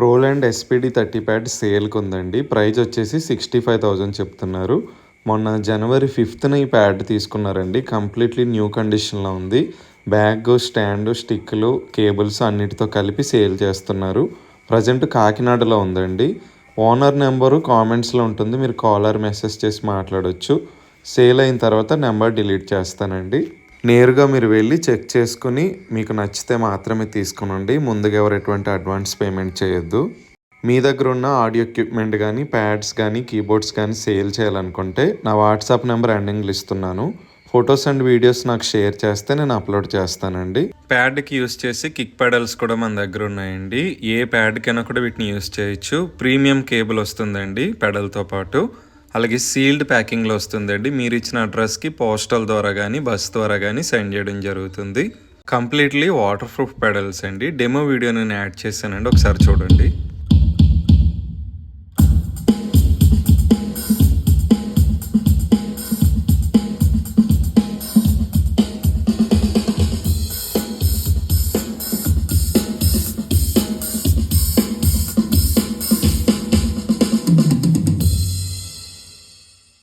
Roland SPD 30 pad సేల్కి ఉందండి. Price వచ్చేసి 65,000 చెప్తున్నారు. మొన్న జనవరి 5న ఈ ప్యాడ్ తీసుకున్నారండి. కంప్లీట్లీ న్యూ కండిషన్లో ఉంది. బ్యాగ్, స్టాండ్, స్టిక్లు, కేబుల్స్ అన్నిటితో కలిపి సేల్ చేస్తున్నారు. ప్రజెంట్ కాకినాడలో ఉందండి. ఓనర్ నెంబరు కామెంట్స్లో ఉంటుంది, మీరు కాలర్ మెసేజ్ చేసి మాట్లాడవచ్చు. సేల్ అయిన తర్వాత నెంబర్ డిలీట్ చేస్తానండి. నేరుగా మీరు వెళ్ళి చెక్ చేసుకుని మీకు నచ్చితే మాత్రమే తీసుకునండి. ముందుగా ఎవరు ఎటువంటి అడ్వాన్స్ పేమెంట్ చేయొద్దు. మీ దగ్గర ఉన్న ఆడియో ఎక్విప్మెంట్ కానీ, ప్యాడ్స్ కానీ, కీబోర్డ్స్ కానీ సేల్ చేయాలనుకుంటే నా వాట్సాప్ నెంబర్ ఎండింగ్లో ఇస్తున్నాను. ఫొటోస్ అండ్ వీడియోస్ నాకు షేర్ చేస్తే నేను అప్లోడ్ చేస్తానండి. ప్యాడ్కి యూస్ చేసి కిక్ పెడల్స్ కూడా మన దగ్గర ఉన్నాయండి. ఏ ప్యాడ్కైనా కూడా వీటిని యూస్ చేయొచ్చు. ప్రీమియం కేబుల్ వస్తుందండి పెడల్తో పాటు. అలాగే సీల్డ్ ప్యాకింగ్లో వస్తుందండి. మీరు ఇచ్చిన అడ్రస్కి పోస్టల్ ద్వారా కానీ, బస్ ద్వారా కానీ సెండ్ చేయడం జరుగుతుంది. కంప్లీట్లీ వాటర్ ప్రూఫ్ పెడల్స్ అండి. డెమో వీడియో నేను యాడ్ చేశానండి, ఒకసారి చూడండి.